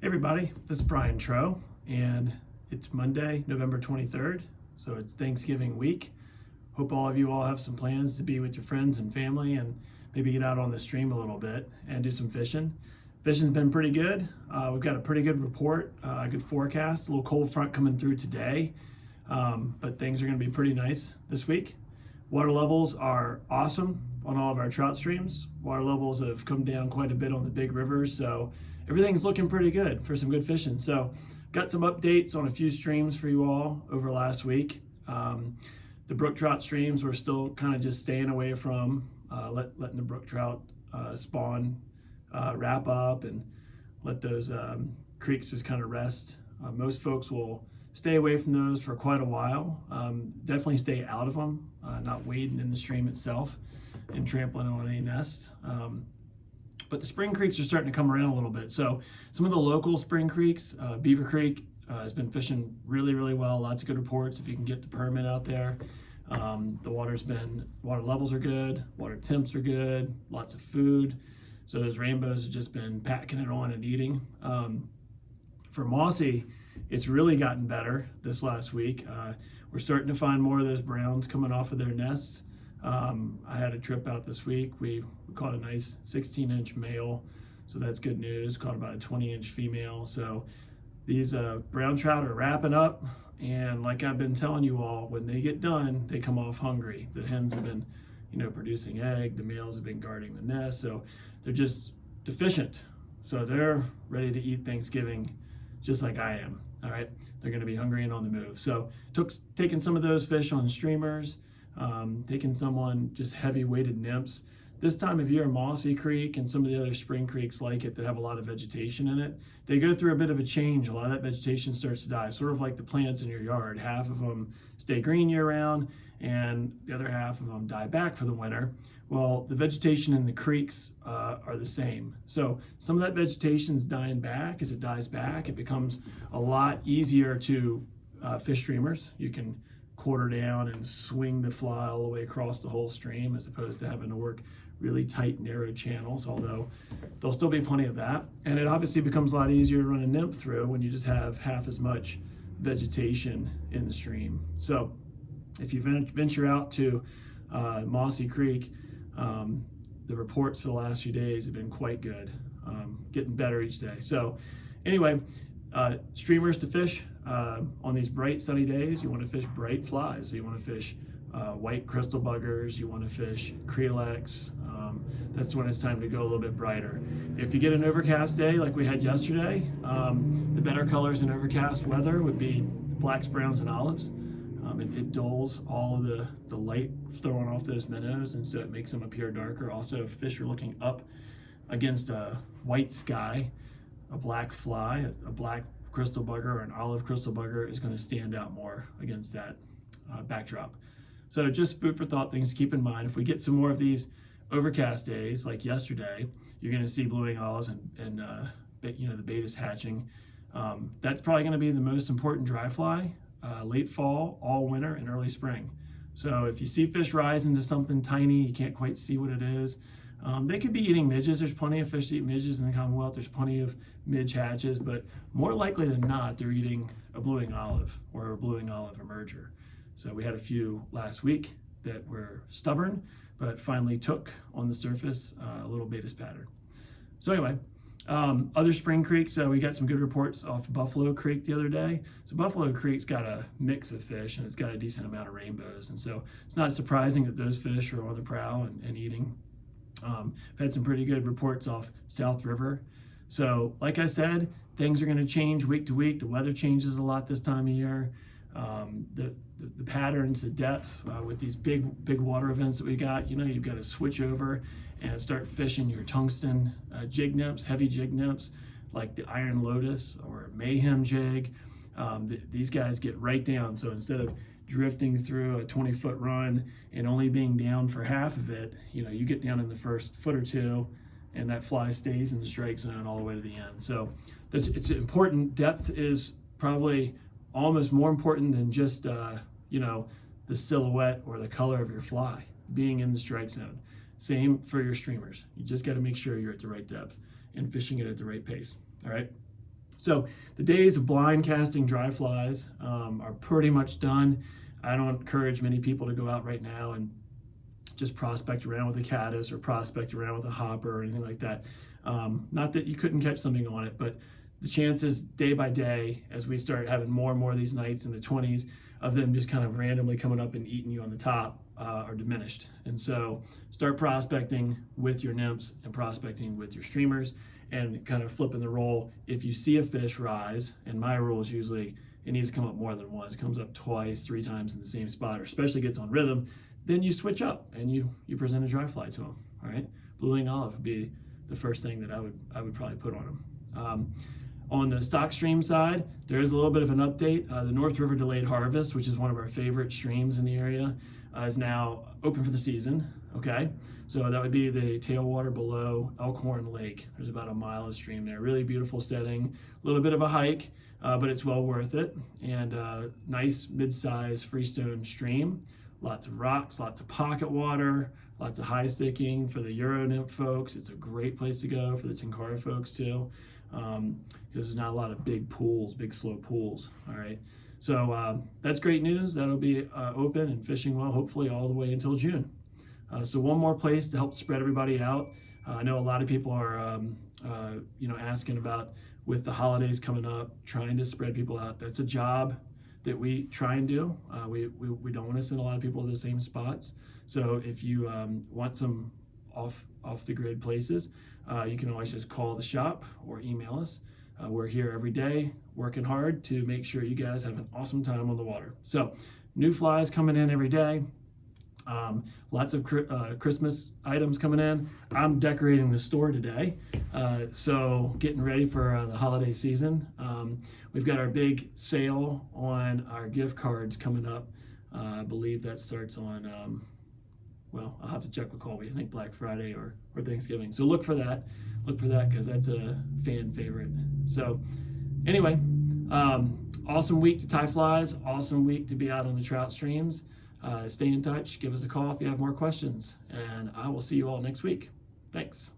Hey everybody, this is Brian Trout, and it's Monday, November 23rd, so it's Thanksgiving week. Hope all of you all have some plans to be with your friends and family and maybe get out on the stream a little bit and do some fishing. Fishing's been pretty good. We've got a pretty good report, a good forecast, a little cold front coming through today, but things are going to be pretty nice this week. Water levels are awesome on all of our trout streams. Water levels have come down quite a bit on the big rivers, so everything's looking pretty good for some good fishing. So got some updates on a few streams for you all over last week. The brook trout streams we're still kind of just staying away from, letting the brook trout spawn, wrap up, and let those creeks just kind of rest. Most folks will stay away from those for quite a while. Definitely stay out of them, not wading in the stream itself and trampling on any nests. But the spring creeks are starting to come around a little bit. So some of the local spring creeks, Beaver Creek has been fishing really, really well. Lots of good reports if you can get the permit out there. The water levels are good, water temps are good, lots of food. So those rainbows have just been packing it on and eating. For Mossy, it's really gotten better this last week. We're starting to find more of those browns coming off of their nests. I had a trip out this week. We caught a nice 16-inch male, so that's good news. Caught about a 20-inch female. So these brown trout are wrapping up, and like I've been telling you all, when they get done, they come off hungry. The hens have been, producing egg. The males have been guarding the nest, so they're just deficient. So they're ready to eat Thanksgiving, just like I am. All right, they're going to be hungry and on the move. So taking some of those fish on streamers. Taking some on just heavy weighted nymphs. This time of year, Mossy Creek and some of the other spring creeks like it that have a lot of vegetation in it, they go through a bit of a change. A lot of that vegetation starts to die, sort of like the plants in your yard. Half of them stay green year round, and the other half of them die back for the winter. Well, the vegetation in the creeks are the same. So some of that vegetation is dying back. As it dies back, it becomes a lot easier to fish streamers. You can quarter down and swing the fly all the way across the whole stream, as opposed to having to work really tight, narrow channels, although there'll still be plenty of that. And it obviously becomes a lot easier to run a nymph through when you just have half as much vegetation in the stream. So if you venture out to Mossy Creek, the reports for the last few days have been quite good, getting better each day. So anyway, streamers to fish on these bright sunny days. You want to fish bright flies. So you want to fish white crystal buggers. You want to fish creolex. That's when it's time to go a little bit brighter. If you get an overcast day like we had yesterday, the better colors in overcast weather would be blacks, browns, and olives. It dulls all of the light thrown off those minnows, and so it makes them appear darker. Also, if fish are looking up against a white sky, a black fly, a black crystal bugger or an olive crystal bugger is going to stand out more against that backdrop. So just food for thought, things to keep in mind. If we get some more of these overcast days like yesterday, you're going to see blue-wing olives and the betas hatching. That's probably going to be the most important dry fly late fall, all winter, and early spring. So if you see fish rise into something tiny, you can't quite see what it is. They could be eating midges. There's plenty of fish that eat midges in the Commonwealth. There's plenty of midge hatches, but more likely than not, they're eating a blue-wing olive or a blue-wing olive emerger. So we had a few last week that were stubborn, but finally took on the surface a little beta pattern. So anyway, other spring creeks, we got some good reports off Buffalo Creek the other day. So Buffalo Creek's got a mix of fish, and it's got a decent amount of rainbows. And so it's not surprising that those fish are on the prowl and eating. I've had some pretty good reports off South River. So like I said, things are going to change week to week. The weather changes a lot this time of year. The patterns, the depth with these big water events that we got, you've got to switch over and start fishing your tungsten jig nymphs, heavy jig nymphs, like the Iron Lotus or Mayhem jig. These guys get right down. So instead of drifting through a 20-foot run and only being down for half of it, you get down in the first foot or two, and that fly stays in the strike zone all the way to the end. So it's important. Depth is probably almost more important than just the silhouette or the color of your fly being in the strike zone. Same for your streamers. You just got to make sure you're at the right depth and fishing it at the right pace. All right. So the days of blind casting dry flies are pretty much done. I don't encourage many people to go out right now and just prospect around with a caddis or prospect around with a hopper or anything like that. Not that you couldn't catch something on it, but the chances day by day, as we start having more and more of these nights in the 20s, of them just kind of randomly coming up and eating you on the top are diminished. And so start prospecting with your nymphs and prospecting with your streamers and kind of flipping the role. If you see a fish rise, and my rule is usually it needs to come up more than once, it comes up twice, 3 times in the same spot, or especially gets on rhythm, then you switch up and you present a dry fly to them. All right, blue wing olive would be the first thing that I would probably put on them. On the stock stream side, there is a little bit of an update. The North River Delayed Harvest, which is one of our favorite streams in the area, is now open for the season. Okay, so that would be the tailwater below Elkhorn Lake. There's about a mile of stream there. Really beautiful setting, a little bit of a hike, but it's well worth it. And nice mid-size freestone stream. Lots of rocks, lots of pocket water, lots of high sticking for the Euro nymph folks. It's a great place to go for the Tenkara folks too, because there's not a lot of big pools, big slow pools. All right, so that's great news. That'll be open and fishing well, hopefully all the way until June. So one more place to help spread everybody out. I know a lot of people are asking about, with the holidays coming up, trying to spread people out. That's a job that we try and do. We don't want to send a lot of people to the same spots. So if you want some off the grid places, you can always just call the shop or email us. We're here every day working hard to make sure you guys have an awesome time on the water. So new flies coming in every day. Lots of Christmas items coming in. I'm decorating the store today, so getting ready for the holiday season. We've got our big sale on our gift cards coming up. I believe that starts on, well, I'll have to check with Colby. I think Black Friday or Thanksgiving. So look for that because that's a fan favorite. So anyway, awesome week to tie flies. Awesome week to be out on the trout streams. Stay in touch. Give us a call if you have more questions, and I will see you all next week. Thanks.